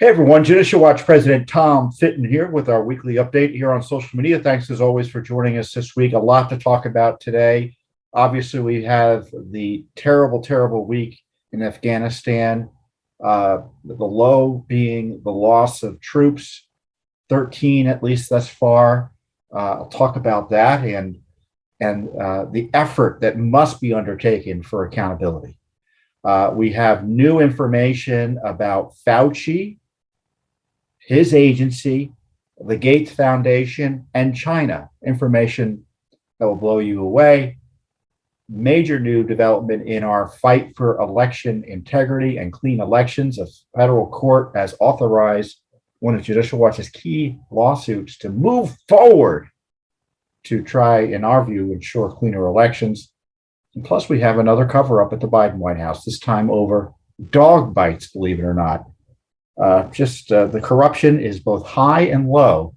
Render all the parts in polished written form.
Hey everyone, Judicial Watch President Tom Fitton here with our weekly update here on social media. Thanks as always for joining us this week. A lot to talk about today. Obviously, we have the terrible week in Afghanistan. The low being the loss of troops, 13 at least thus far. I'll talk about that and the effort that must be undertaken for accountability. We have new information about Fauci, his agency, the Gates Foundation, and China. Information that will blow you away. Major new development in our fight for election integrity and clean elections. A federal court has authorized one of Judicial Watch's key lawsuits to move forward to try, in our view, ensure cleaner elections. And plus, we have another cover-up at the Biden White House, this time over dog bites, believe it or not. The corruption is both high and low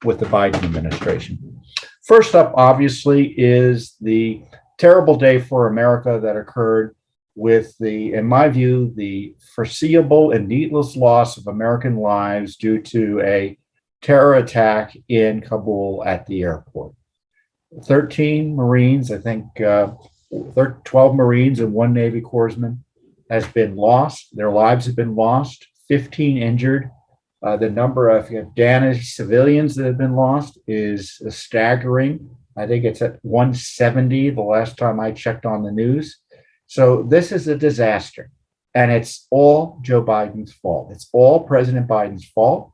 with the Biden administration. First up, obviously, is the terrible day for America that occurred with in my view, the foreseeable and needless loss of American lives due to a terror attack in Kabul at the airport. 13 Marines, I think 12 Marines and one Navy corpsman has been lost. Their lives have been lost. 15 injured. The number of Afghanis civilians that have been lost is staggering. I think it's at 170 the last time I checked on the news. So this is a disaster, and it's all Joe Biden's fault. It's all President Biden's fault.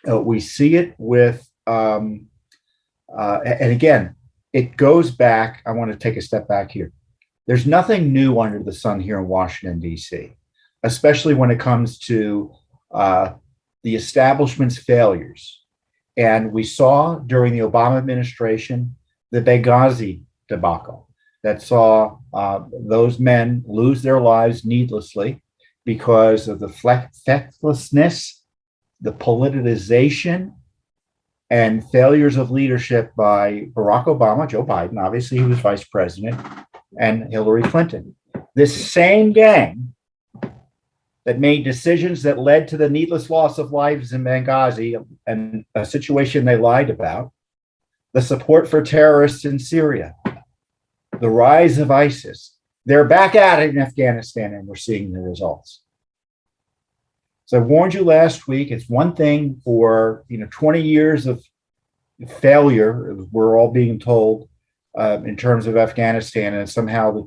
We see it with, and again, it goes back. I want to take a step back here. There's nothing new under the sun here in Washington, D.C., especially when it comes to the establishment's failures. And we saw during the Obama administration the Benghazi debacle that saw those men lose their lives needlessly because of the fecklessness, the politicization, and failures of leadership by Barack Obama, Joe Biden, obviously he was vice president, and Hillary Clinton. This same gang that made decisions that led to the needless loss of lives in Benghazi and a situation they lied about, the support for terrorists in Syria, the rise of ISIS. They're back at it in Afghanistan, and we're seeing the results. So I warned you last week, it's one thing for 20 years of failure, we're all being told, in terms of Afghanistan, and somehow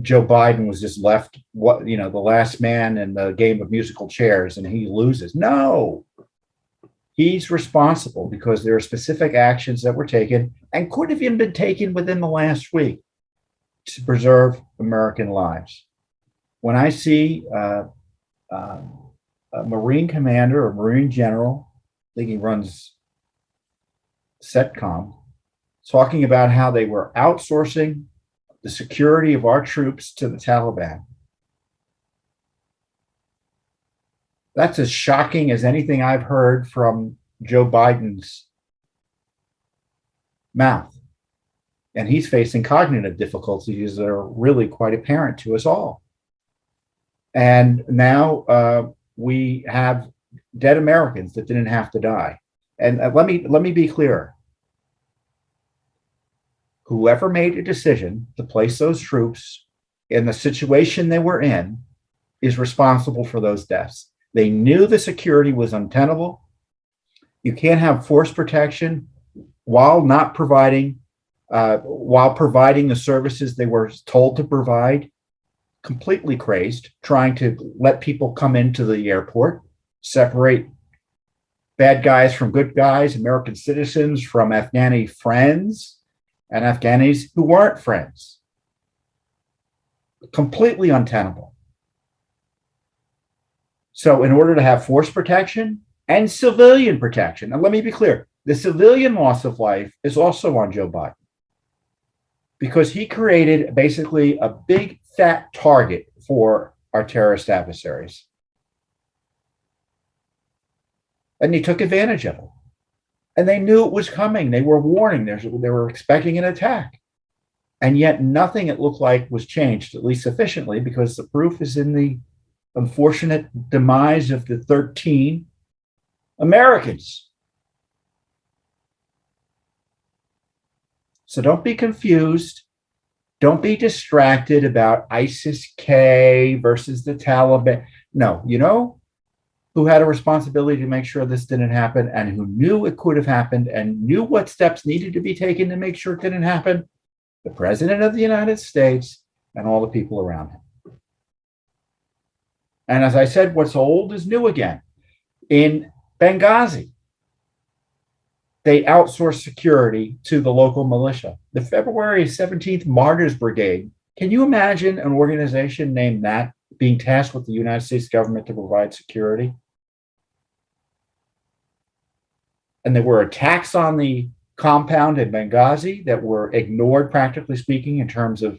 Joe Biden was just left the last man in the game of musical chairs and he loses. No, he's responsible because there are specific actions that were taken and could have even been taken within the last week to preserve American lives. When I see a Marine commander or Marine general, I think he runs CENTCOM, talking about how they were outsourcing the security of our troops to the Taliban. That's as shocking as anything I've heard from Joe Biden's mouth. And he's facing cognitive difficulties that are really quite apparent to us all. And now we have dead Americans that didn't have to die. And let me be clear. Whoever made a decision to place those troops in the situation they were in is responsible for those deaths. They knew the security was untenable. You can't have force protection while providing the services they were told to provide. Completely crazed, trying to let people come into the airport, separate bad guys from good guys, American citizens from Afghani friends, and Afghanis who weren't friends. Completely untenable. So in order to have force protection and civilian protection, and let me be clear, the civilian loss of life is also on Joe Biden because he created basically a big fat target for our terrorist adversaries. And he took advantage of it. And they knew it was coming. They were warning. They were expecting an attack. And yet nothing, it looked like, was changed, at least sufficiently, because the proof is in the unfortunate demise of the 13 Americans. So don't be confused. Don't be distracted about ISIS-K versus the Taliban. No, you know who had a responsibility to make sure this didn't happen and who knew it could have happened and knew what steps needed to be taken to make sure it didn't happen? The President of the United States and all the people around him. And as I said, what's old is new again. In Benghazi, they outsourced security to the local militia. The February 17th Martyrs Brigade. Can you imagine an organization named that being tasked with the United States government to provide security? And there were attacks on the compound in Benghazi that were ignored, practically speaking, in terms of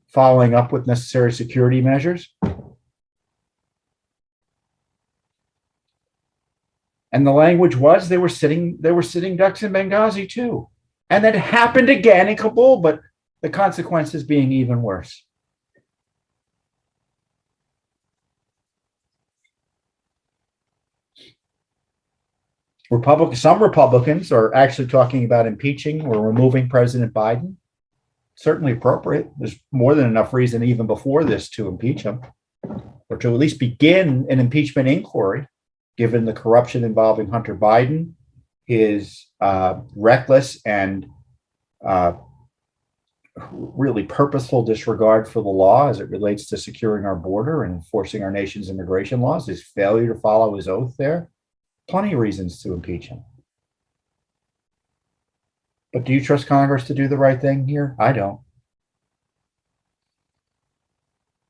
following up with necessary security measures. And the language was they were sitting ducks in Benghazi too. And that happened again in Kabul, but the consequences being even worse. Some Republicans are actually talking about impeaching or removing President Biden. Certainly appropriate. There's more than enough reason even before this to impeach him, or to at least begin an impeachment inquiry, given the corruption involving Hunter Biden, his reckless and really purposeful disregard for the law as it relates to securing our border and enforcing our nation's immigration laws, his failure to follow his oath there. Plenty of reasons to impeach him. But do you trust Congress to do the right thing here? I don't.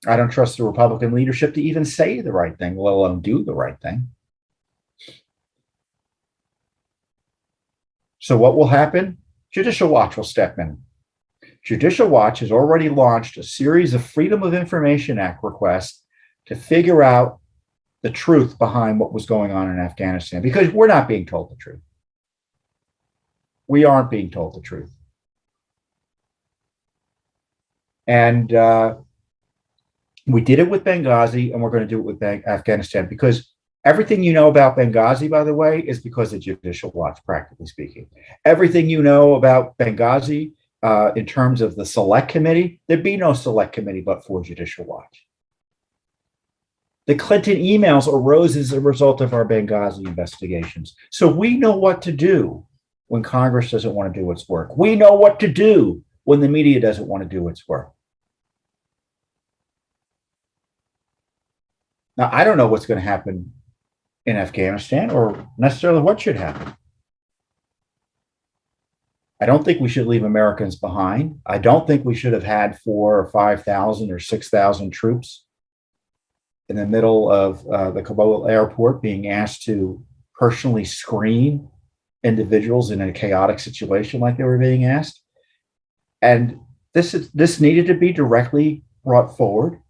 I don't trust the Republican leadership to even say the right thing, let alone do the right thing. So what will happen? Judicial Watch will step in. Judicial Watch has already launched a series of Freedom of Information Act requests to figure out the truth behind what was going on in Afghanistan, because we're not being told the truth. We aren't being told the truth. And we did it with Benghazi, and we're going to do it with Afghanistan, because everything you know about Benghazi, by the way, is because of Judicial Watch, practically speaking. Everything you know about Benghazi in terms of the select committee, there'd be no select committee but for Judicial Watch. The Clinton emails arose as a result of our Benghazi investigations. So we know what to do when Congress doesn't want to do its work. We know what to do when the media doesn't want to do its work. Now, I don't know what's going to happen in Afghanistan or necessarily what should happen. I don't think we should leave Americans behind. I don't think we should have had 4,000 or 5,000 or 6,000 troops in the middle of the Kabul airport being asked to personally screen individuals in a chaotic situation like they were being asked. And this needed to be directly brought forward.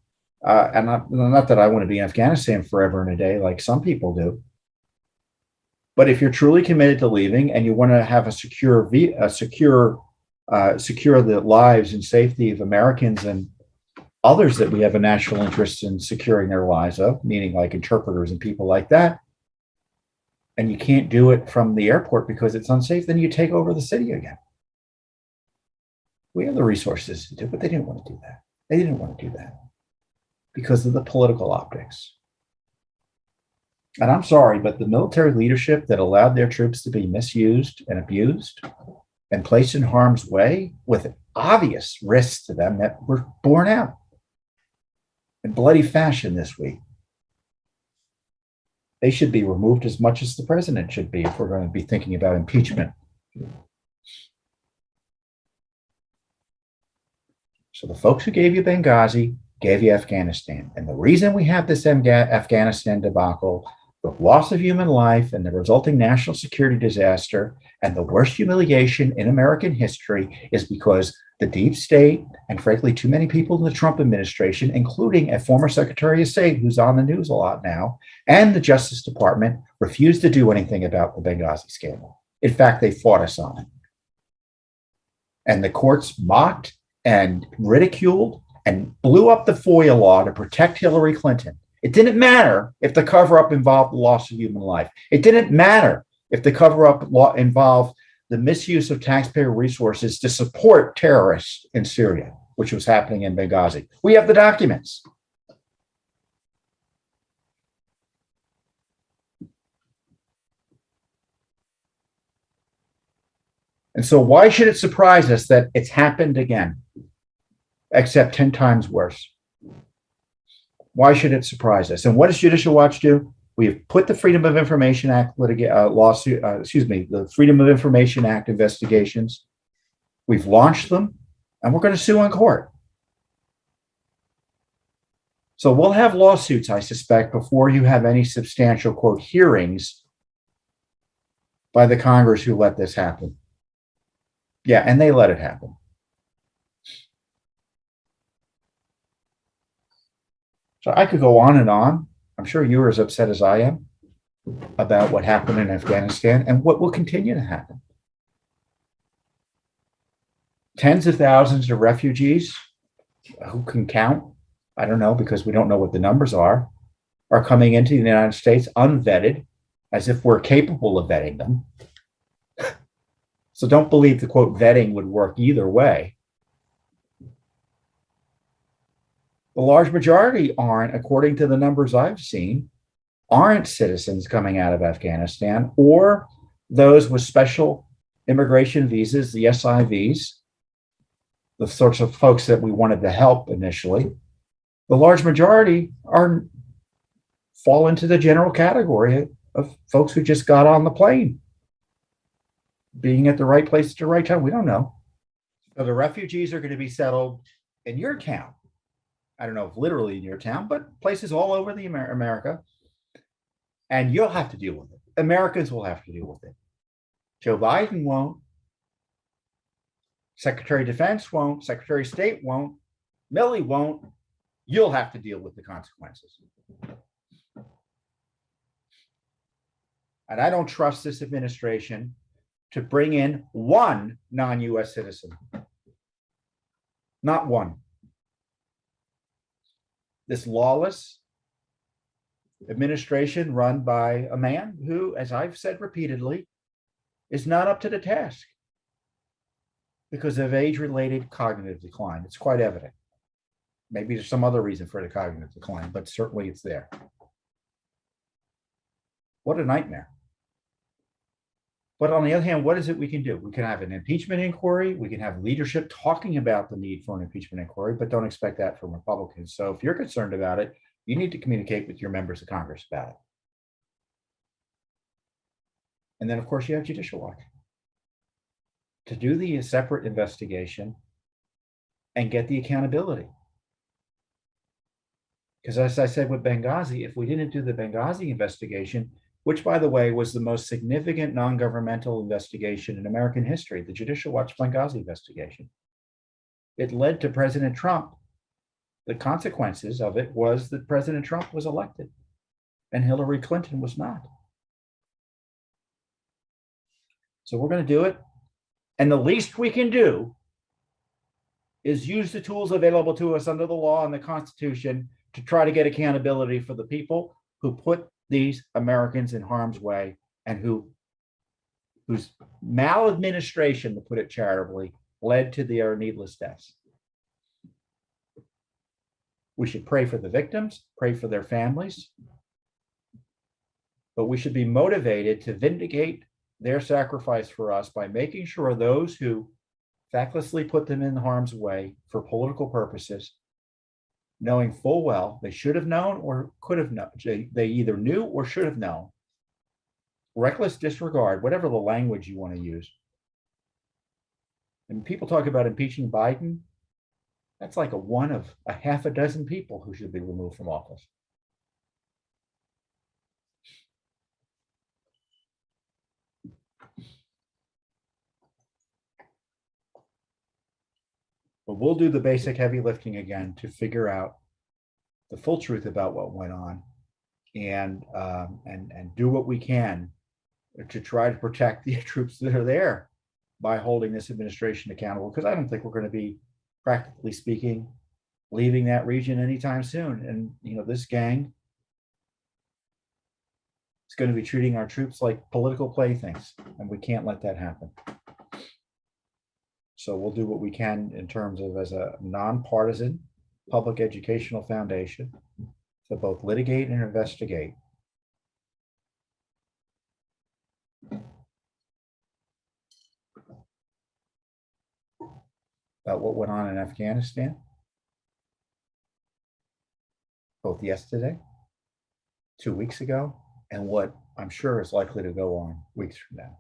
And not that I want to be in Afghanistan forever and a day like some people do. But if you're truly committed to leaving and you want to have secure the lives and safety of Americans and others that we have a national interest in securing their lives of, meaning like interpreters and people like that, and you can't do it from the airport because it's unsafe, then you take over the city again. We have the resources to do it, but they didn't want to do that. They didn't want to do that because of the political optics. And I'm sorry, but the military leadership that allowed their troops to be misused and abused and placed in harm's way with obvious risks to them that were borne out in bloody fashion this week, they should be removed as much as the president should be if we're going to be thinking about impeachment. So the folks who gave you Benghazi gave you Afghanistan. And the reason we have this Afghanistan debacle, the loss of human life and the resulting national security disaster and the worst humiliation in American history, is because the deep state and frankly too many people in the Trump administration, including a former Secretary of State who's on the news a lot now, and the Justice Department, refused to do anything about the Benghazi scandal. In fact, they fought us on it. And the courts mocked and ridiculed and blew up the FOIA law to protect Hillary Clinton. It didn't matter if the cover-up involved the loss of human life. It didn't matter if the cover-up law involved the misuse of taxpayer resources to support terrorists in Syria, which was happening in Benghazi. We have the documents. And so why should it surprise us that it's happened again, except 10 times worse? Why should it surprise us? And what does Judicial Watch do? We have put the Freedom of Information Act the Freedom of Information Act investigations. We've launched them, and we're going to sue in court. So we'll have lawsuits, I suspect, before you have any substantial, quote, hearings by the Congress who let this happen. Yeah, and they let it happen. So I could go on and on. I'm sure you're as upset as I am about what happened in Afghanistan and what will continue to happen. Tens of thousands of refugees, who can count? I don't know, because we don't know what the numbers are coming into the United States unvetted, as if we're capable of vetting them. So don't believe the quote vetting would work either way. The large majority aren't, according to the numbers I've seen, aren't citizens coming out of Afghanistan or those with special immigration visas, the SIVs, the sorts of folks that we wanted to help initially. The large majority fall into the general category of folks who just got on the plane, being at the right place at the right time. We don't know. So the refugees are going to be settled in your town. I don't know if literally in your town, but places all over the America. And you'll have to deal with it. Americans will have to deal with it. Joe Biden won't. Secretary of Defense won't. Secretary of State won't. Milley won't. You'll have to deal with the consequences. And I don't trust this administration to bring in one non-US citizen. Not one. This lawless administration run by a man who, as I've said repeatedly, is not up to the task because of age-related cognitive decline. It's quite evident. Maybe there's some other reason for the cognitive decline, but certainly it's there. What a nightmare. But on the other hand, what is it we can do? We can have an impeachment inquiry. We can have leadership talking about the need for an impeachment inquiry, but don't expect that from Republicans. So if you're concerned about it, you need to communicate with your members of Congress about it. And then, of course, you have Judicial Watch to do the separate investigation and get the accountability. Because as I said with Benghazi, if we didn't do the Benghazi investigation, which, by the way, was the most significant non-governmental investigation in American history, the Judicial Watch Benghazi investigation. It led to President Trump. The consequences of it was that President Trump was elected and Hillary Clinton was not. So we're going to do it. And the least we can do is use the tools available to us under the law and the Constitution to try to get accountability for the people who put these Americans in harm's way and whose maladministration, to put it charitably, led to their needless deaths. We should pray for the victims, pray for their families, but we should be motivated to vindicate their sacrifice for us by making sure those who factlessly put them in harm's way for political purposes, knowing full well they should have known or could have known, they either knew or should have known, reckless disregard, whatever the language you want to use. And people talk about impeaching Biden, that's like one of a half a dozen people who should be removed from office. But we'll do the basic heavy lifting again to figure out the full truth about what went on and do what we can to try to protect the troops that are there by holding this administration accountable. Because I don't think we're going to be, practically speaking, leaving that region anytime soon. And, this gang is going to be treating our troops like political playthings, and we can't let that happen. So we'll do what we can in terms of, as a nonpartisan public educational foundation, to both litigate and investigate about what went on in Afghanistan, both yesterday, 2 weeks ago, and what I'm sure is likely to go on weeks from now.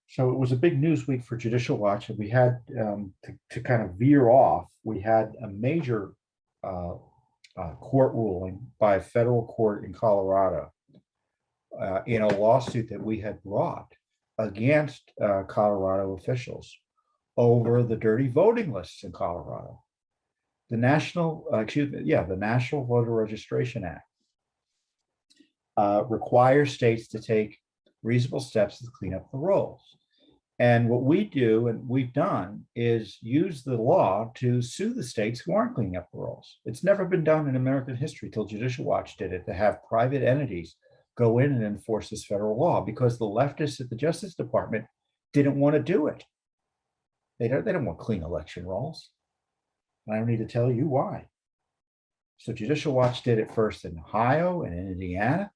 So it was a big news week for Judicial Watch, and we had to kind of veer off. We had a major court ruling by a federal court in Colorado in a lawsuit that we had brought against Colorado officials over the dirty voting lists in Colorado. The National Voter Registration Act requires states to take reasonable steps to clean up the rolls. And what we do, and we've done, is use the law to sue the states who aren't cleaning up the rolls. It's never been done in American history till Judicial Watch did it, to have private entities go in and enforce this federal law, because the leftists at the Justice Department didn't want to do it. They don't want clean election rolls. And I don't need to tell you why. So Judicial Watch did it first in Ohio and in Indiana.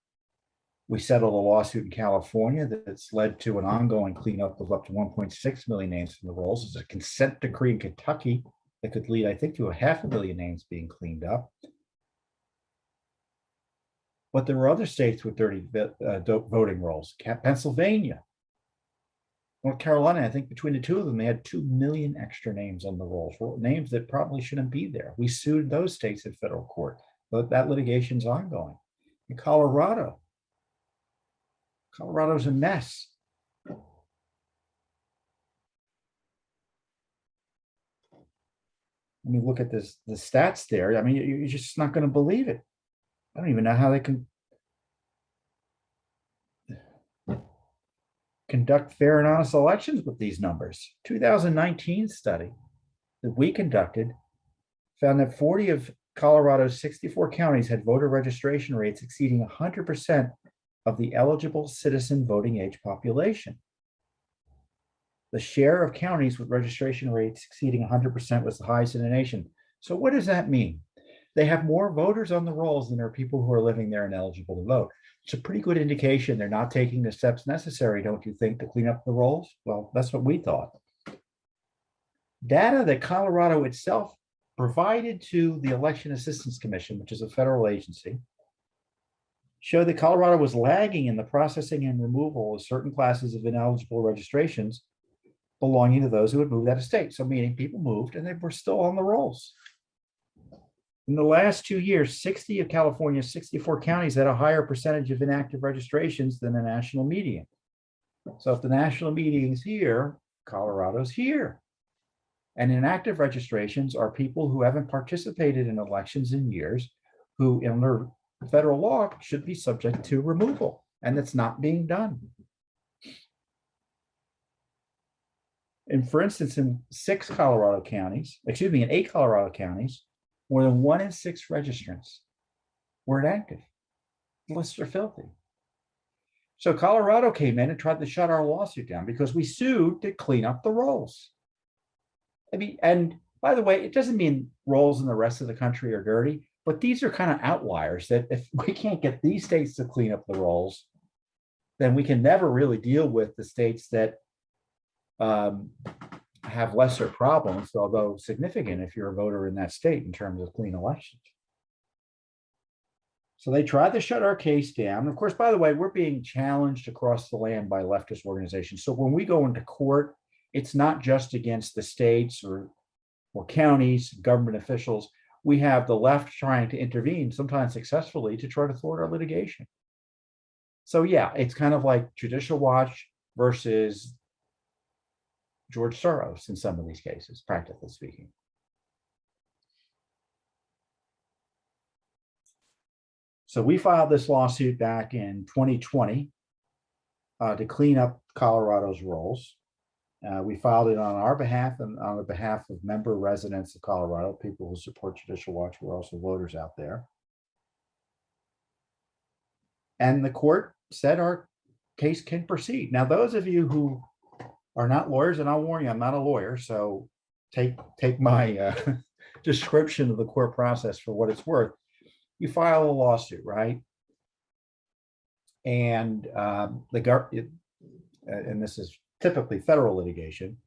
We settled a lawsuit in California that's led to an ongoing cleanup of up to 1.6 million names from the rolls. There's a consent decree in Kentucky that could lead, I think, to 500 million names being cleaned up. But there were other states with dirty voting rolls. Pennsylvania, North Carolina, I think between the two of them, they had 2 million extra names on the rolls, names that probably shouldn't be there. We sued those states in federal court, but that litigation's ongoing. In Colorado's a mess. Let me look at the stats there. I mean, you're just not going to believe it. I don't even know how they can conduct fair and honest elections with these numbers. 2019 study that we conducted found that 40 of Colorado's 64 counties had voter registration rates exceeding 100% of the eligible citizen voting age population. The share of counties with registration rates exceeding 100% was the highest in the nation. So what does that mean? They have more voters on the rolls than there are people who are living there and eligible to vote. It's a pretty good indication they're not taking the steps necessary, don't you think, to clean up the rolls? Well, that's what we thought. Data that Colorado itself provided to the Election Assistance Commission, which is a federal agency, showed that Colorado was lagging in the processing and removal of certain classes of ineligible registrations belonging to those who had moved out of state. So meaning people moved and they were still on the rolls. In the last 2 years, 60 of California's 64 counties had a higher percentage of inactive registrations than the national median. So if the national median is here, Colorado's here. And inactive registrations are people who haven't participated in elections in years, who under federal law should be subject to removal, and it's not being done. And for instance, in 8 Colorado counties, more than 1 in 6 registrants were inactive. The lists are filthy. So Colorado came in and tried to shut our lawsuit down because we sued to clean up the rolls. I mean, and by the way, it doesn't mean rolls in the rest of the country are dirty, but these are kind of outliers that if we can't get these states to clean up the rolls, then we can never really deal with the states that have lesser problems, although significant if you're a voter in that state in terms of clean elections. So they tried to shut our case down. Of course, by the way, we're being challenged across the land by leftist organizations. So when we go into court, it's not just against the states or counties, government officials. We have the left trying to intervene, sometimes successfully, to try to thwart our litigation. So yeah, it's kind of like Judicial Watch versus George Soros in some of these cases, practically speaking. So we filed this lawsuit back in 2020 to clean up Colorado's rolls. We filed it on our behalf and on the behalf of member residents of Colorado, people who support Judicial Watch, who are also voters out there. And the court said our case can proceed. Now, those of you who are not lawyers, and I'll warn you, I'm not a lawyer, so take my description of the court process for what it's worth. You file a lawsuit, right? And and this is typically federal litigation,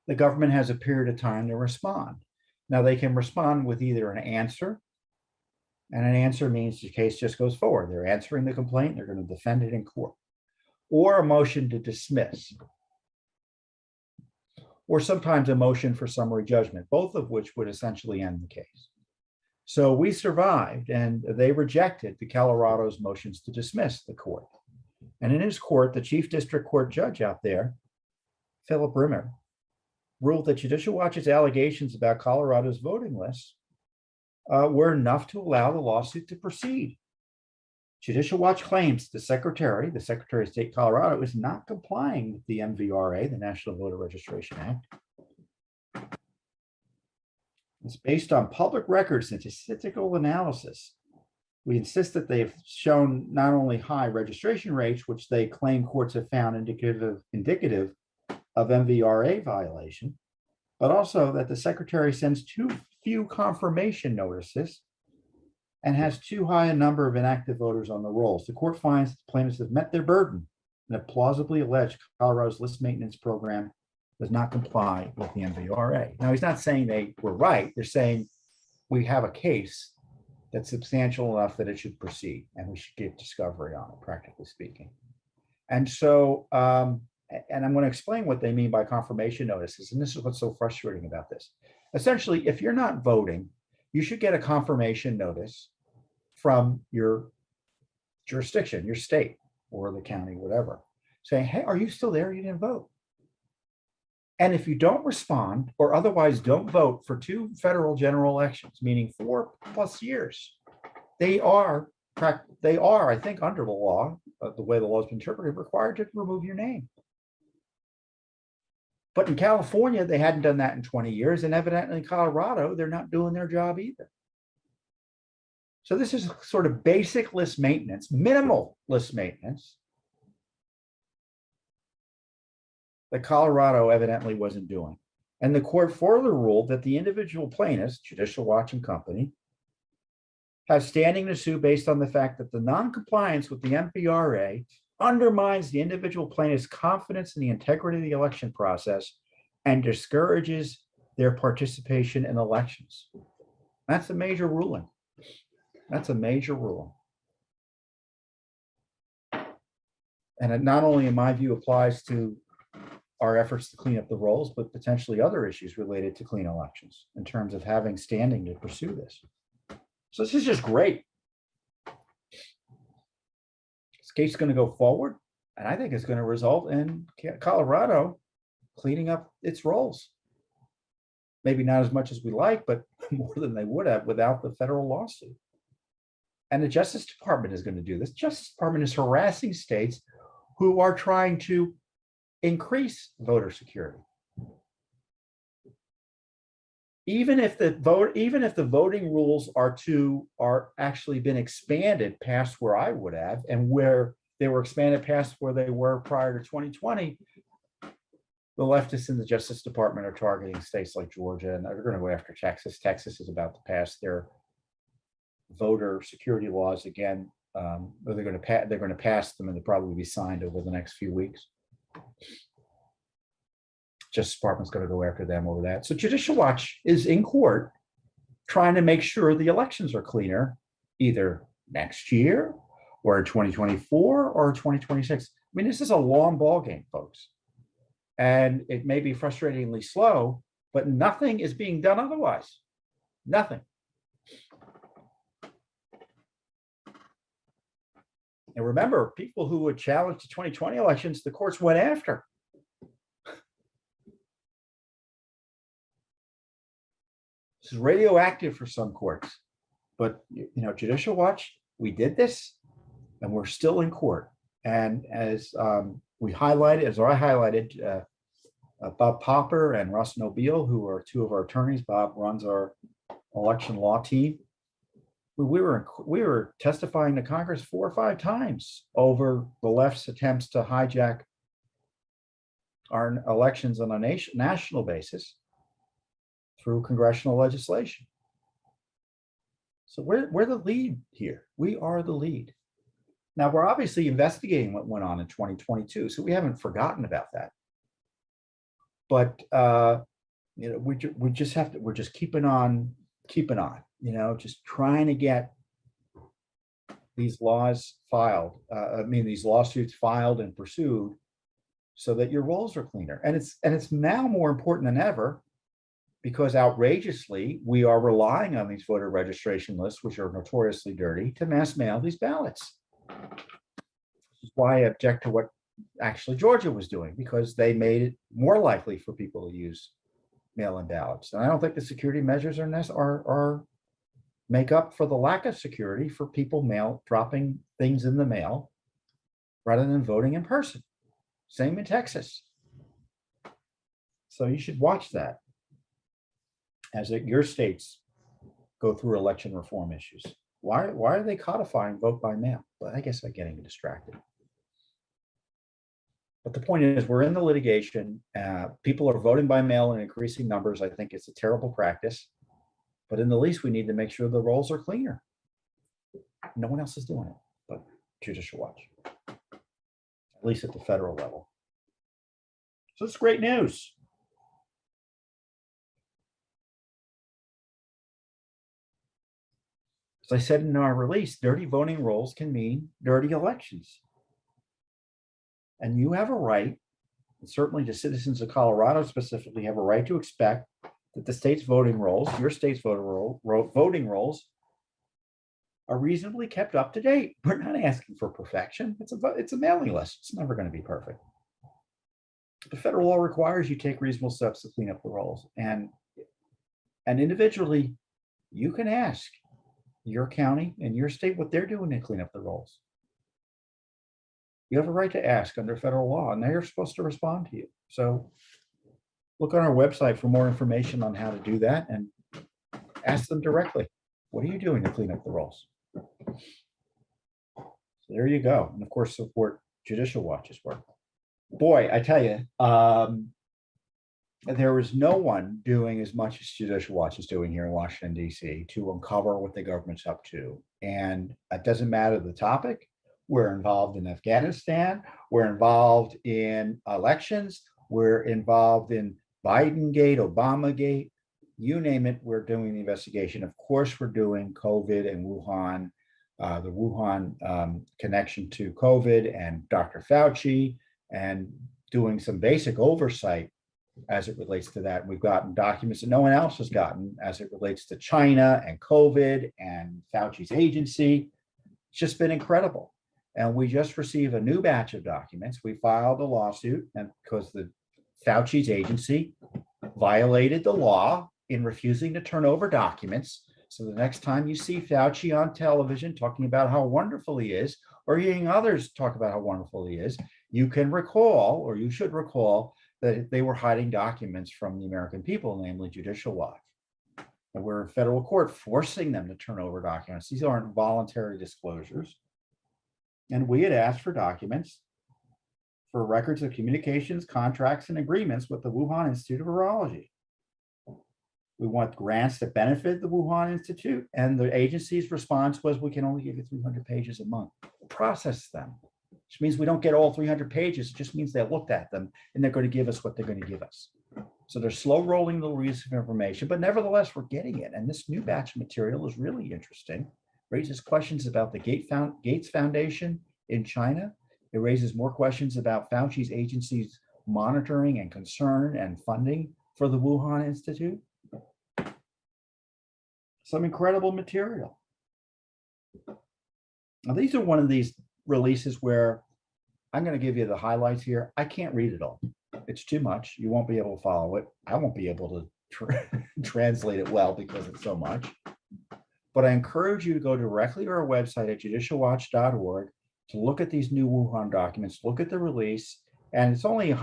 the government has a period of time to respond. Now, they can respond with either an answer, and an answer means the case just goes forward. They're answering the complaint, they're going to defend it in court, or a motion to dismiss, or sometimes a motion for summary judgment, both of which would essentially end the case. So we survived, and they rejected the Colorado's motions to dismiss the court. And in his court, the chief district court judge out there, Philip Rimmer, ruled that Judicial Watch's allegations about Colorado's voting lists were enough to allow the lawsuit to proceed. Judicial Watch claims the Secretary of State Colorado is not complying with the MVRA, the National Voter Registration Act. It's based on public records and statistical analysis. We insist that they've shown not only high registration rates, which they claim courts have found indicative of MVRA violation, but also that the Secretary sends too few confirmation notices and has too high a number of inactive voters on the rolls. The court finds that the plaintiffs have met their burden and have plausibly alleged Colorado's list maintenance program does not comply with the MVRA. Now, he's not saying they were right. They're saying we have a case that's substantial enough that it should proceed and we should get discovery on it, practically speaking. And so, and I'm going to explain what they mean by confirmation notices. And this is what's so frustrating about this. Essentially, if you're not voting, you should get a confirmation notice from your jurisdiction, your state or the county, whatever, saying, hey, are you still there? You didn't vote. And if you don't respond or otherwise don't vote for 2 federal general elections, meaning 4+ years, they are, I think, under the law, the way the law has been interpreted, required to remove your name. But in California, they hadn't done that in 20 years. And evidently in Colorado, they're not doing their job either. So this is sort of basic list maintenance, minimal list maintenance that Colorado evidently wasn't doing. And the court further ruled that the individual plaintiffs, Judicial Watch and Company, have standing to sue based on the fact that the non-compliance with the MVRA undermines the individual plaintiff's confidence in the integrity of the election process and discourages their participation in elections. That's a major ruling. That's a major ruling. And it not only, in my view, applies to our efforts to clean up the rolls, but potentially other issues related to clean elections in terms of having standing to pursue this. So this is just great. This case is going to go forward, and I think it's going to result in Colorado cleaning up its rolls. Maybe not as much as we like, but more than they would have without the federal lawsuit. And the Justice Department is going to do this. Justice Department is harassing states who are trying to increase voter security. Even if the voting rules are actually been expanded past where I would have, and where they were expanded past where they were prior to 2020, the leftists in the Justice Department are targeting states like Georgia, and they're going to go after Texas. Texas is about to pass their voter security laws again. Or they're going to pass them, and they'll probably be signed over the next few weeks. Justice Department's going to go after them over that. So Judicial Watch is in court trying to make sure the elections are cleaner, either next year or in 2024 or 2026. I mean, this is a long ball game, folks. And it may be frustratingly slow, but nothing is being done otherwise. Nothing. And remember, people who would challenge the 2020 elections, the courts went after. This is radioactive for some courts, but Judicial Watch, we did this, and we're still in court. And as we highlighted, as I highlighted Bob Popper and Russ Nobile, who are two of our attorneys. Bob runs our election law team. We were testifying to Congress 4 or 5 times over the left's attempts to hijack our elections on a national basis through congressional legislation. So we're the lead here. We are the lead. Now, we're obviously investigating what went on in 2022, so we haven't forgotten about that. But we just have to. We're just keeping on. Just trying to get these laws filed. These lawsuits filed and pursued, so that your rolls are cleaner. And it's now more important than ever, because outrageously we are relying on these voter registration lists, which are notoriously dirty, to mass mail these ballots. This is why I object to what actually Georgia was doing, because they made it more likely for people to use mail-in ballots. And I don't think the security measures are make up for the lack of security for people dropping things in the mail rather than voting in person. Same in Texas. So you should watch that as your states go through election reform issues. Why are they codifying vote by mail? But I guess I'm getting distracted. But the point is, we're in the litigation. People are voting by mail in increasing numbers. I think it's a terrible practice. But in the least, we need to make sure the rolls are cleaner. No one else is doing it but Judicial Watch, at least at the federal level. So it's great news. As I said in our release, dirty voting rolls can mean dirty elections. And you have a right, and certainly the citizens of Colorado specifically have a right to expect that the state's voting rolls, your state's voting rolls, are reasonably kept up to date. We're not asking for perfection. It's a mailing list. It's never going to be perfect. The federal law requires you take reasonable steps to clean up the rolls. And individually, you can ask your county and your state what they're doing to clean up the rolls. You have a right to ask under federal law, and they're supposed to respond to you. So look on our website for more information on how to do that, and ask them directly, what are you doing to clean up the rolls? So there you go. And of course, support Judicial Watch's work. Boy, I tell you, there is no one doing as much as Judicial Watch is doing here in Washington, D.C. to uncover what the government's up to. And it doesn't matter the topic. We're involved in Afghanistan. We're involved in elections. We're involved in Biden-gate, Obama-gate, you name it, we're doing the investigation. Of course, we're doing COVID and Wuhan, the Wuhan connection to COVID and Dr. Fauci, and doing some basic oversight as it relates to that. We've gotten documents that no one else has gotten as it relates to China and COVID and Fauci's agency. It's just been incredible. And we just received a new batch of documents. We filed a lawsuit, and because the Fauci's agency violated the law in refusing to turn over documents. So the next time you see Fauci on television talking about how wonderful he is, or hearing others talk about how wonderful he is, you can recall, or you should recall, that they were hiding documents from the American people, namely Judicial Watch. And we're in federal court forcing them to turn over documents. These aren't voluntary disclosures. And we had asked for documents for records of communications, contracts, and agreements with the Wuhan Institute of Virology. We want grants that benefit the Wuhan Institute, and the agency's response was, we can only give you 300 pages a month. Process them, which means we don't get all 300 pages. It just means they looked at them and they're going to give us what they're going to give us. So they're slow rolling the release of information, but nevertheless, we're getting it. And this new batch of material is really interesting. Raises questions about the Gates Foundation in China. It raises more questions about Fauci's agency's monitoring and concern and funding for the Wuhan Institute. Some incredible material. Now, these are one of these releases where I'm going to give you the highlights here. I can't read it all. It's too much. You won't be able to follow it. I won't be able to translate it well because it's so much. But I encourage you to go directly to our website at judicialwatch.org to look at these new Wuhan documents, look at the release. And it's only,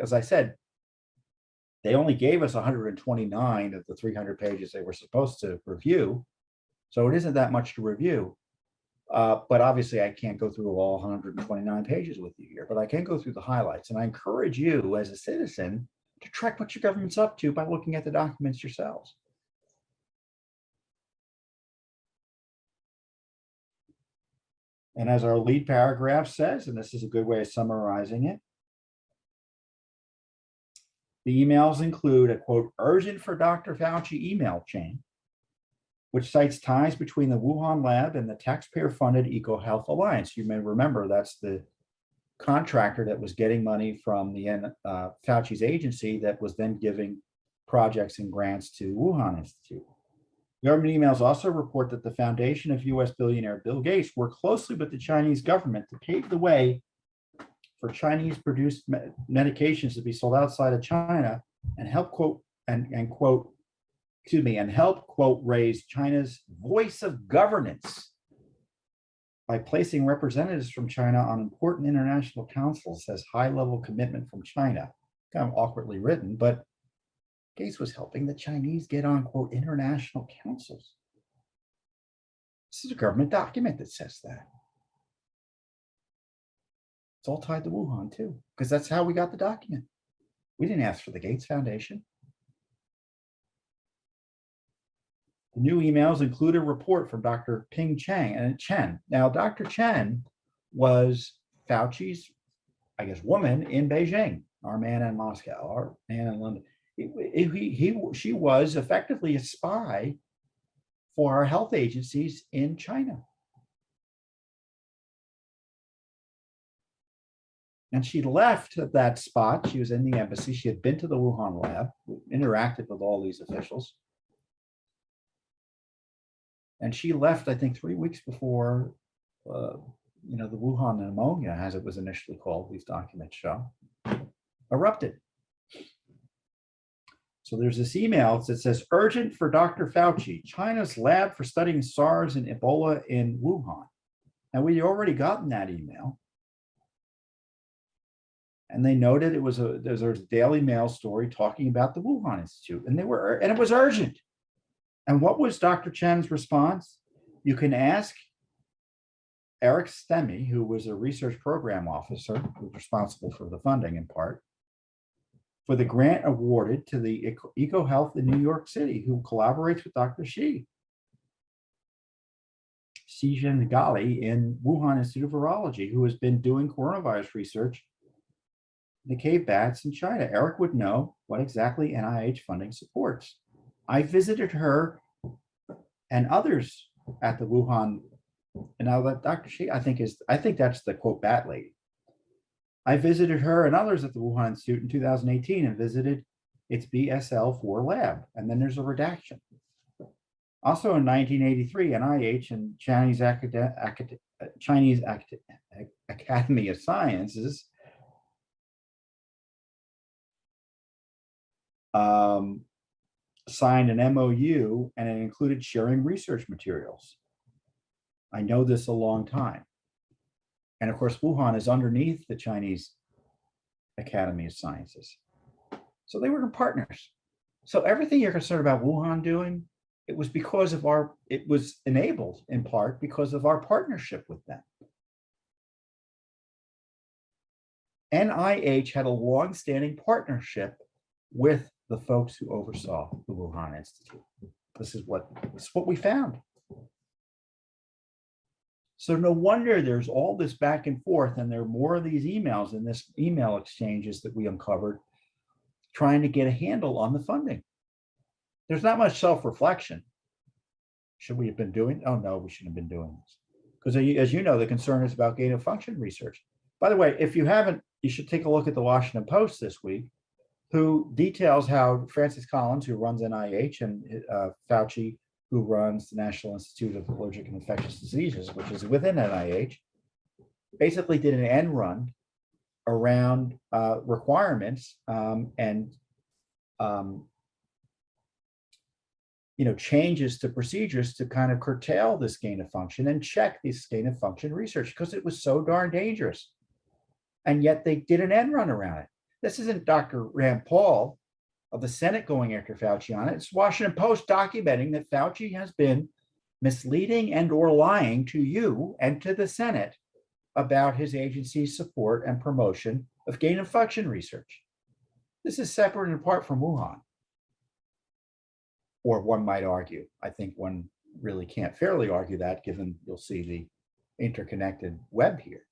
as I said, They only gave us 129 of the 300 pages they were supposed to review. So it isn't that much to review. But obviously, I can't go through all 129 pages with you here, but I can go through the highlights. And I encourage you as a citizen to track what your government's up to by looking at the documents yourselves. And as our lead paragraph says, and this is a good way of summarizing it, the emails include a quote, urgent for Dr. Fauci email chain, which cites ties between the Wuhan lab and the taxpayer-funded EcoHealth Alliance. You may remember that's the contractor that was getting money from the Fauci's agency that was then giving projects and grants to Wuhan Institute. Government emails also report that the foundation of US billionaire Bill Gates worked closely with the Chinese government to pave the way for Chinese-produced medications to be sold outside of China and help quote, raise China's voice of governance by placing representatives from China on important international councils as high-level commitment from China. Kind of awkwardly written, but Gates was helping the Chinese get on, quote, international councils. This is a government document that says that. It's all tied to Wuhan, too, because that's how we got the document. We didn't ask for the Gates Foundation. The new emails include a report from Dr. Ping Chen. Now, Dr. Chen was Fauci's, I guess, woman in Beijing, our man in Moscow, our man in London. She was effectively a spy for our health agencies in China. And she left that spot. She was in the embassy. She had been to the Wuhan lab, interacted with all these officials. And she left, I think, 3 weeks before, the Wuhan Pneumonia, as it was initially called, these documents show, erupted. So there's this email that says, urgent for Dr. Fauci, China's lab for studying SARS and Ebola in Wuhan. And we already gotten that email. And they noted there's a Daily Mail story talking about the Wuhan Institute, and it was urgent. And what was Dr. Chen's response? You can ask Eric Stemme, who was a research program officer, who was responsible for the funding in part, for the grant awarded to the EcoHealth in New York City, who collaborates with Dr. Xi Jinping in Wuhan Institute of Virology, who has been doing coronavirus research in the cave bats in China. Eric would know what exactly NIH funding supports. I visited her and others at the Wuhan, and now that Dr. Xi, I think that's the quote bat lady. I visited her and others at the Wuhan Institute in 2018 and visited its BSL-4 lab. And then there's a redaction. Also in 1983, NIH and Chinese Academy of Sciences signed an MOU, and it included sharing research materials. I know this a long time. And of course, Wuhan is underneath the Chinese Academy of Sciences. So they were partners. So everything you're concerned about Wuhan doing, it was it was enabled in part because of our partnership with them. NIH had a long-standing partnership with the folks who oversaw the Wuhan Institute. This is what we found. So no wonder there's all this back and forth, and there are more of these emails in this email exchanges that we uncovered, trying to get a handle on the funding. There's not much self-reflection. Should we have been doing? Oh no, we shouldn't have been doing this. Because as you know, the concern is about gain of function research. By the way, if you haven't, you should take a look at the Washington Post this week, who details how Francis Collins, who runs NIH, and Fauci, who runs the National Institute of Allergic and Infectious Diseases, which is within NIH, basically did an end run around requirements and changes to procedures to kind of curtail this gain of function and check this gain of function research, because it was so darn dangerous. And yet they did an end run around it. This isn't Dr. Rand Paul of the Senate going after Fauci on it. It's Washington Post documenting that Fauci has been misleading and or lying to you and to the Senate about his agency's support and promotion of gain of function research. This is separate and apart from Wuhan. Or one might argue. I think one really can't fairly argue that, given you'll see the interconnected web here.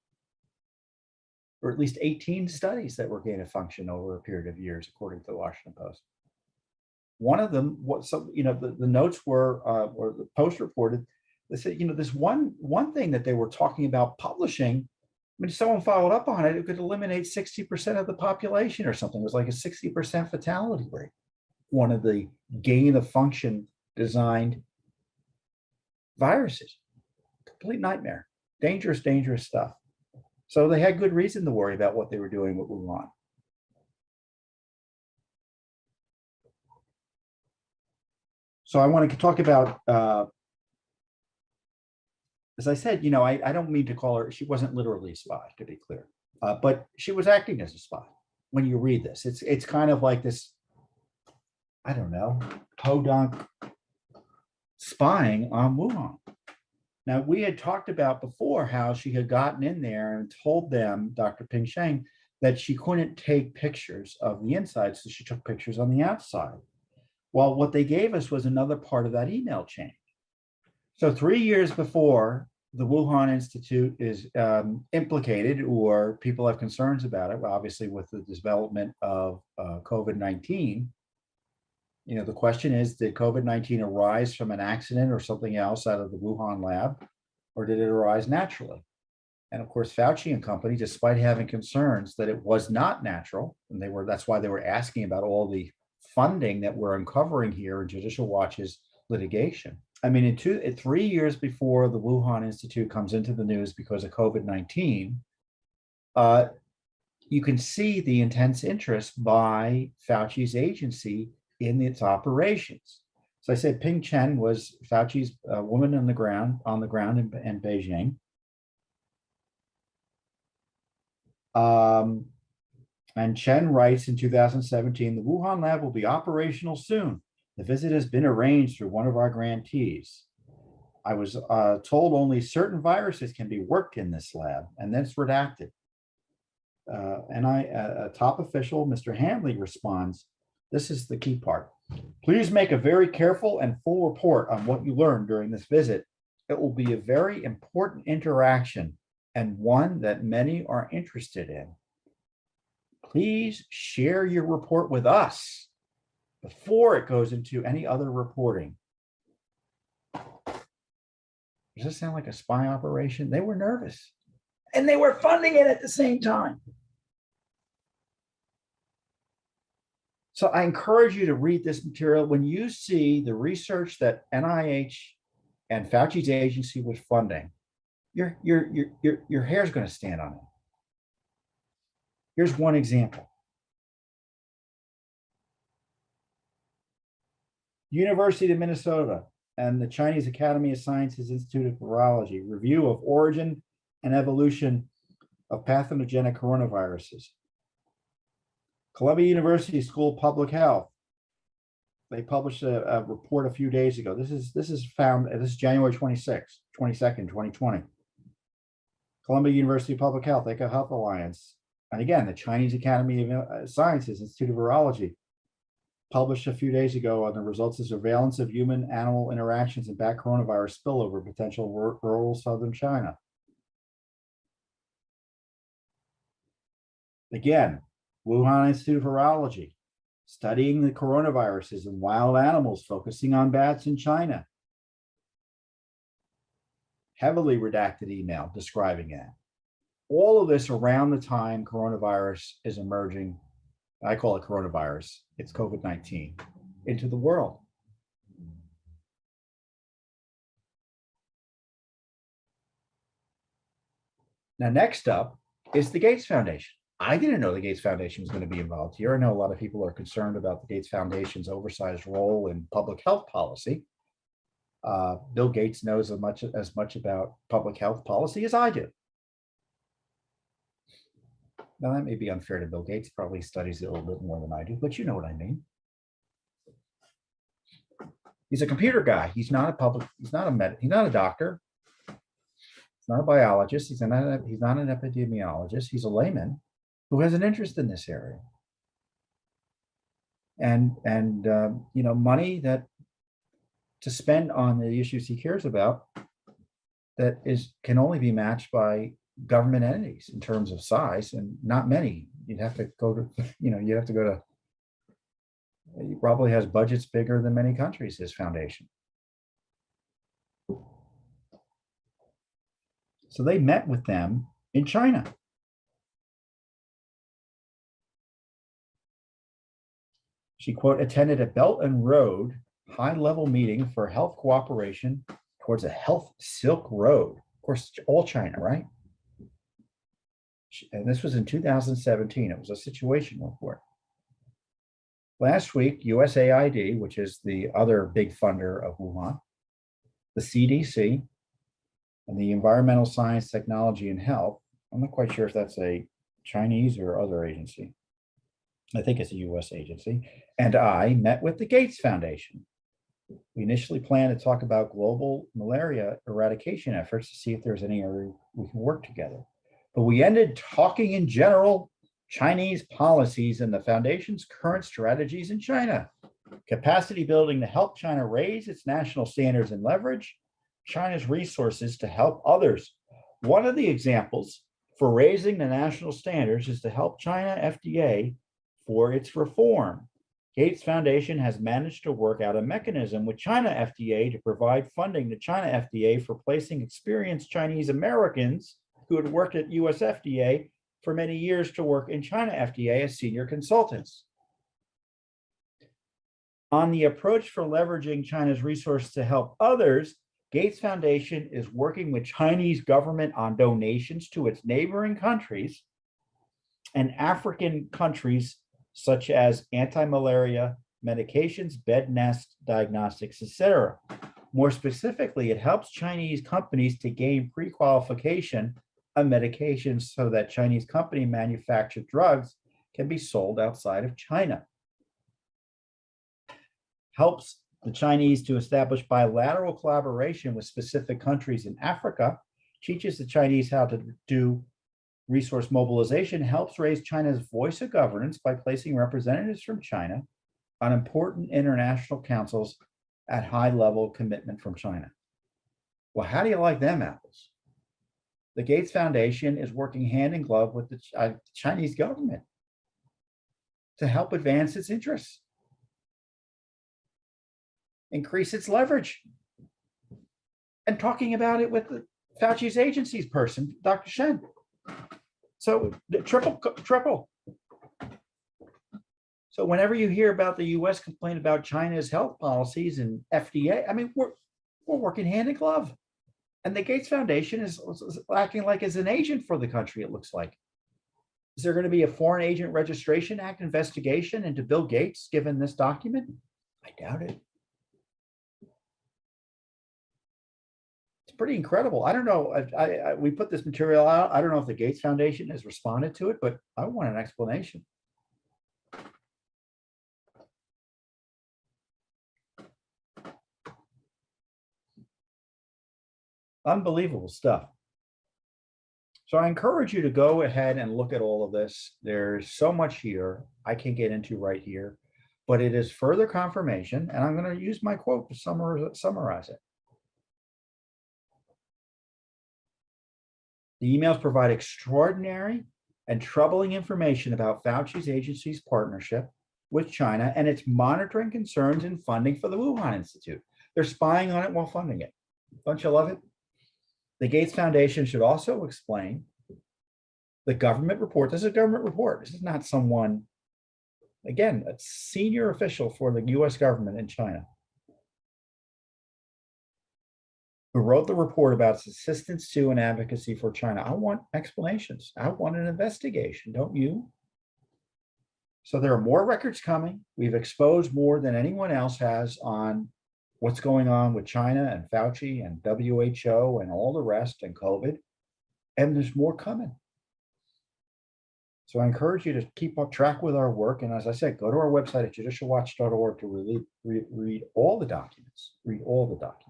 Or at least 18 studies that were gain of function over a period of years, according to the Washington Post. One of them, the notes were, or the Post reported, they said, this one thing that they were talking about publishing, I mean, if someone followed up on it, it could eliminate 60% of the population or something. It was like a 60% fatality rate. One of the gain of function designed viruses. Complete nightmare. Dangerous stuff. So they had good reason to worry about what they were doing with Wuhan. So I want to talk about, as I said, I don't mean to call her, she wasn't literally a spy, to be clear, but she was acting as a spy. When you read this, it's kind of like this, I don't know, podunk spying on Wuhan. Now, we had talked about before how she had gotten in there and told them, Dr. Ping Sheng, that she couldn't take pictures of the inside, so she took pictures on the outside. Well, what they gave us was another part of that email chain. So 3 years before the Wuhan Institute is implicated, or people have concerns about it, well, obviously with the development of COVID-19, the question is, did COVID-19 arise from an accident or something else out of the Wuhan lab, or did it arise naturally? And of course, Fauci and company, despite having concerns that it was not natural, and that's why they were asking about all the funding that we're uncovering here in Judicial Watch's litigation. I mean, in 3 years before the Wuhan Institute comes into the news because of COVID-19, you can see the intense interest by Fauci's agency in its operations. So I said Ping Chen was Fauci's woman on the ground in Beijing. And Chen writes in 2017, the Wuhan lab will be operational soon. The visit has been arranged through one of our grantees. I was told only certain viruses can be worked in this lab, and then it's redacted. And a top official, Mr. Handley, responds, this is the key part. Please make a very careful and full report on what you learned during this visit. It will be a very important interaction and one that many are interested in. Please share your report with us before it goes into any other reporting. Does this sound like a spy operation? They were nervous, and they were funding it at the same time. So I encourage you to read this material. When you see the research that NIH and Fauci's agency was funding, your hair's going to stand on it. Here's one example. University of Minnesota and the Chinese Academy of Sciences Institute of Virology, review of origin and evolution of pathogenic coronaviruses. Columbia University School of Public Health. They published a report a few days ago. This is January 22nd, 2020. Columbia University Public Health, EcoHealth Alliance. And again, the Chinese Academy of Sciences Institute of Virology published a few days ago on the results of surveillance of human-animal interactions and bat coronavirus spillover potential rural southern China. Again, Wuhan Institute of Virology, studying the coronaviruses in wild animals, focusing on bats in China. Heavily redacted email describing it. All of this around the time coronavirus is emerging. I call it coronavirus. It's COVID-19 into the world. Now, next up is the Gates Foundation. I didn't know the Gates Foundation was going to be involved here. I know a lot of people are concerned about the Gates Foundation's oversized role in public health policy. Bill Gates knows as much about public health policy as I do. Now, that may be unfair to Bill Gates. Probably studies it a little bit more than I do, but you know what I mean. He's a computer guy. He's not he's not a doctor. He's not a biologist. He's not an epidemiologist. He's a layman who has an interest in this area. And money that to spend on the issues he cares about that can only be matched by government entities in terms of size, and not many. You'd have to go to, he probably has budgets bigger than many countries, his foundation. So they met with them in China. She, quote, attended a Belt and Road high-level meeting for health cooperation towards a health Silk Road. Of course, all China, right? And this was in 2017. It was a situation report. Last week, USAID, which is the other big funder of Wuhan, the CDC, and the Environmental Science, Technology, and Health, I'm not quite sure if that's a Chinese or other agency. I think it's a US agency. And I met with the Gates Foundation. We initially planned to talk about global malaria eradication efforts to see if there's any area we can work together. But we ended talking in general Chinese policies and the foundation's current strategies in China, capacity building to help China raise its national standards and leverage China's resources to help others. One of the examples for raising the national standards is to help China FDA for its reform. Gates Foundation has managed to work out a mechanism with China FDA to provide funding to China FDA for placing experienced Chinese Americans who had worked at US FDA for many years to work in China FDA as senior consultants. On the approach for leveraging China's resources to help others, Gates Foundation is working with Chinese government on donations to its neighboring countries and African countries such as anti-malaria medications, bed nest diagnostics, etc. More specifically, it helps Chinese companies to gain pre-qualification of medications so that Chinese company manufactured drugs can be sold outside of China. Helps the Chinese to establish bilateral collaboration with specific countries in Africa, teaches the Chinese how to do resource mobilization, helps raise China's voice of governance by placing representatives from China on important international councils at high level commitment from China. Well, how do you like them apples? The Gates Foundation is working hand in glove with the Chinese government to help advance its interests, increase its leverage, and talking about it with the Fauci's agency's person, Dr. Shen. So triple. So whenever you hear about the US complain about China's health policies and FDA, I mean, we're working hand in glove. And the Gates Foundation is acting like as an agent for the country, it looks like. Is there going to be a Foreign Agent Registration Act investigation into Bill Gates given this document? I doubt it. It's pretty incredible. I don't know. We put this material out. I don't know if the Gates Foundation has responded to it, but I want an explanation. Unbelievable stuff. So I encourage you to go ahead and look at all of this. There's so much here I can't get into right here, but it is further confirmation, and I'm going to use my quote to summarize it. The emails provide extraordinary and troubling information about Fauci's agency's partnership with China and its monitoring concerns and funding for the Wuhan Institute. They're spying on it while funding it. Don't you love it? The Gates Foundation should also explain the government report. This is a government report. This is not someone, again, a senior official for the US government in China, who wrote the report about its assistance to and advocacy for China. I want explanations. I want an investigation, don't you? So there are more records coming. We've exposed more than anyone else has on what's going on with China and Fauci and WHO and all the rest and COVID. And there's more coming. So I encourage you to keep up track with our work. And as I said, go to our website at judicialwatch.org to really read all the documents. Read all the documents.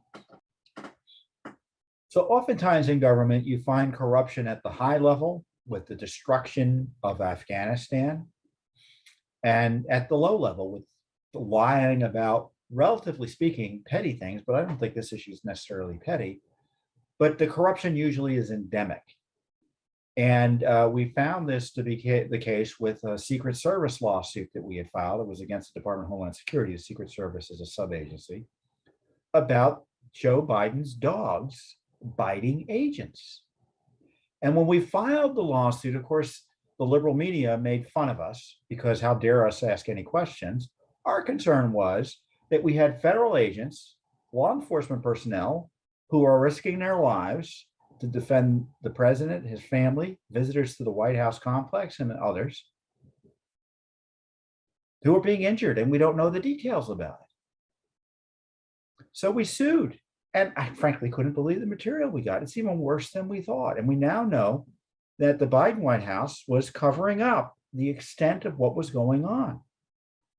So oftentimes in government, you find corruption at the high level with the destruction of Afghanistan, and at the low level with the lying about, relatively speaking, petty things. But I don't think this issue is necessarily petty. But the corruption usually is endemic. And we found this to be the case with a Secret Service lawsuit that we had filed. It was against the Department of Homeland Security. The Secret Service is a sub-agency about Joe Biden's dogs biting agents. And when we filed the lawsuit, of course, the liberal media made fun of us because how dare us ask any questions. Our concern was that we had federal agents, law enforcement personnel who are risking their lives to defend the president, his family, visitors to the White House complex, and others who are being injured, and we don't know the details about it. So we sued, and I frankly couldn't believe the material we got. It's even worse than we thought. And we now know that the Biden White House was covering up the extent of what was going on.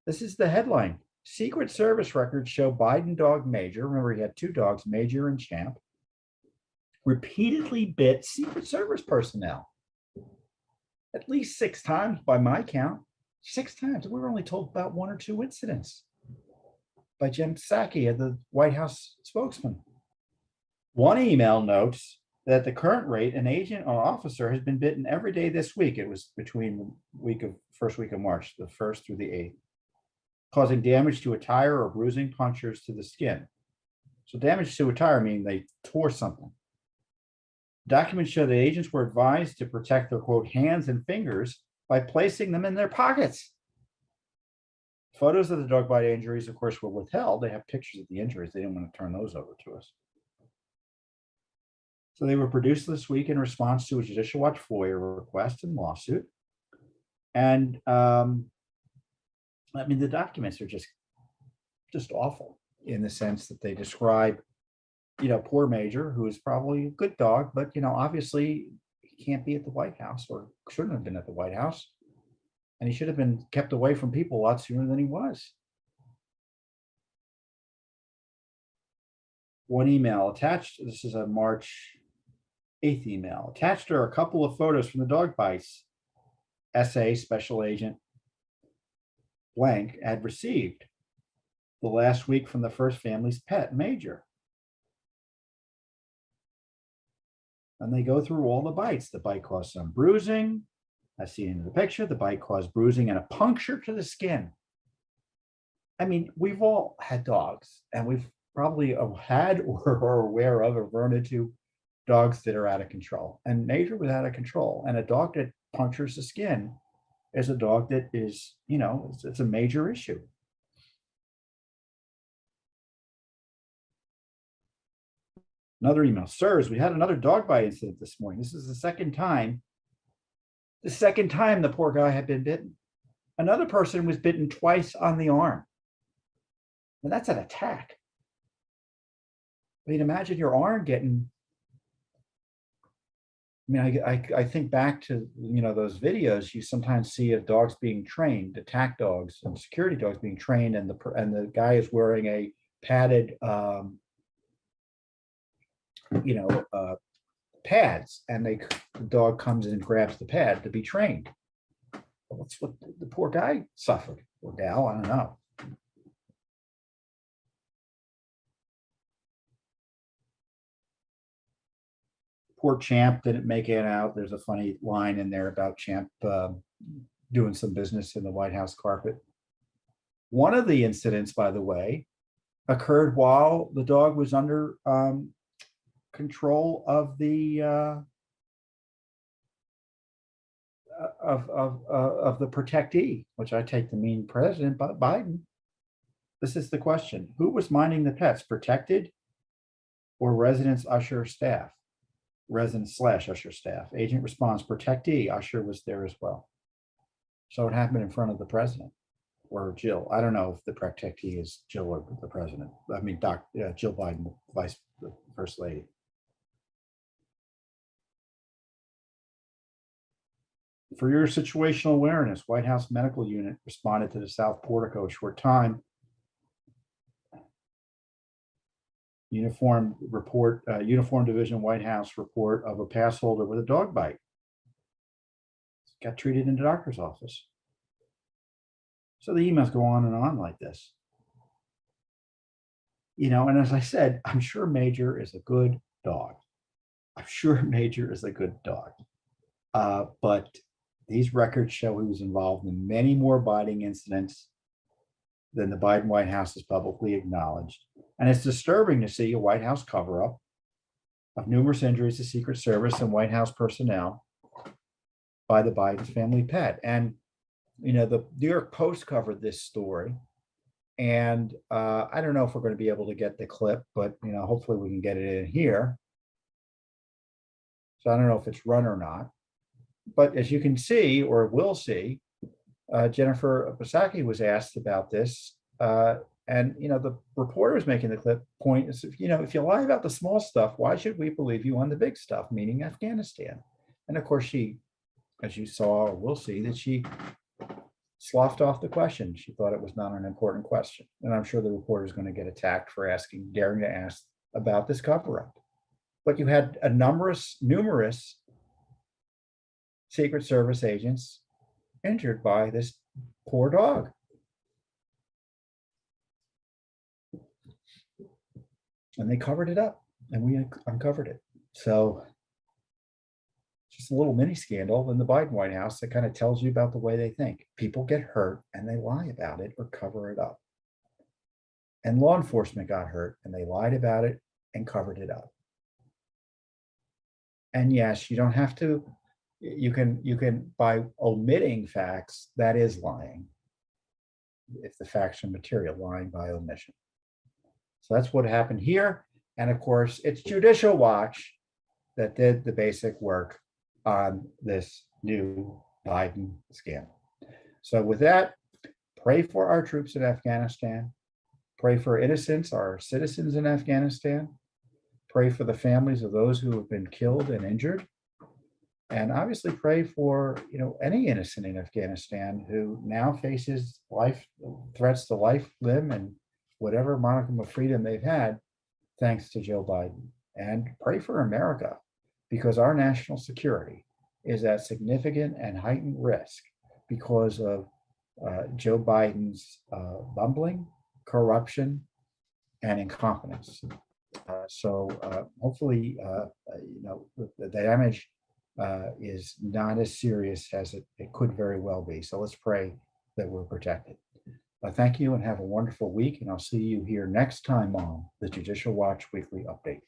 This is the headline. Secret Service records show Biden dog Major, remember he had two dogs, Major and Champ, repeatedly bit Secret Service personnel. At least 6 times by my count. 6 times. We were only told about 1 or 2 incidents by Jen Psaki, the White House spokesman. One email notes that the current rate, an agent or officer has been bitten every day this week. It was between the first week of March, the 1st through the 8th, causing damage to a tire or bruising punctures to the skin. So damage to a tire meaning they tore something. Documents show that agents were advised to protect their, quote, hands and fingers by placing them in their pockets. Photos of the dog bite injuries, of course, were withheld. They have pictures of the injuries. They didn't want to turn those over to us. So they were produced this week in response to a Judicial Watch FOIA request and lawsuit. And I mean, the documents are just awful in the sense that they describe, poor Major, who is probably a good dog, but, obviously he can't be at the White House or shouldn't have been at the White House. And he should have been kept away from people a lot sooner than he was. One email attached, this is a March 8th email. Attached are a couple of photos from the dog bites SA Special Agent blank had received the last week from the first family's pet, Major. And they go through all the bites. The bite caused some bruising. I see in the picture, the bite caused bruising and a puncture to the skin. I mean, we've all had dogs, and we've probably had or are aware of or run into dogs that are out of control. And Major was out of control. And a dog that punctures the skin is a dog that is, it's a major issue. Another email. Sirs, we had another dog bite incident this morning. This is the second time the poor guy had been bitten. Another person was bitten twice on the arm. And that's an attack. I mean, imagine your arm getting, I think back to, those videos you sometimes see of dogs being trained, attack dogs and security dogs being trained, and the guy is wearing a padded, pads, and the dog comes in and grabs the pad to be trained. Well, that's what the poor guy suffered, or gal, I don't know. Poor Champ didn't make it out. There's a funny line in there about Champ doing some business in the White House carpet. One of the incidents, by the way, occurred while the dog was under control of the protectee, which I take to mean President Biden. This is the question: who was minding the pets, protected or residence usher staff? Resident/usher staff. Agent response: protectee. Usher was there as well. So it happened in front of the president or Jill. I don't know if the protectee is Jill or the president. I mean, Jill Biden, the First Lady. For your situational awareness, White House Medical Unit responded to the South Portico short time. Uniform Division White House report of a pass holder with a dog bite. Got treated in the doctor's office. So the emails go on and on like this. And as I said, I'm sure Major is a good dog. I'm sure Major is a good dog. But these records show he was involved in many more biting incidents than the Biden White House has publicly acknowledged. And it's disturbing to see a White House cover-up of numerous injuries to Secret Service and White House personnel by the Biden family pet. And, the New York Post covered this story. And I don't know if we're going to be able to get the clip, but, hopefully we can get it in here. So I don't know if it's run or not. But as you can see, or will see, Jennifer Psaki was asked about this. And, the reporter was making the clip point is, if you lie about the small stuff, why should we believe you on the big stuff, meaning Afghanistan? And of course, she, as you saw or will see, that she sloughed off the question. She thought it was not an important question. And I'm sure the reporter is going to get attacked for daring to ask about this cover-up. But you had numerous Secret Service agents injured by this poor dog. And they covered it up, and we uncovered it. So just a little mini scandal in the Biden White House that kind of tells you about the way they think. People get hurt and they lie about it or cover it up. And law enforcement got hurt and they lied about it and covered it up. And yes, you don't have to, you can by omitting facts, that is lying. If the facts are material, lying by omission. So that's what happened here. And of course, it's Judicial Watch that did the basic work on this new Biden scandal. So with that, pray for our troops in Afghanistan. Pray for innocents, our citizens in Afghanistan. Pray for the families of those who have been killed and injured. And obviously pray for, any innocent in Afghanistan who now faces threats to life, limb, and whatever modicum of freedom they've had, thanks to Joe Biden. And pray for America, because our national security is at significant and heightened risk because of Joe Biden's bumbling, corruption, and incompetence. So hopefully, the damage is not as serious as it could very well be. So let's pray that we're protected. Thank you and have a wonderful week. And I'll see you here next time on the Judicial Watch Weekly Update.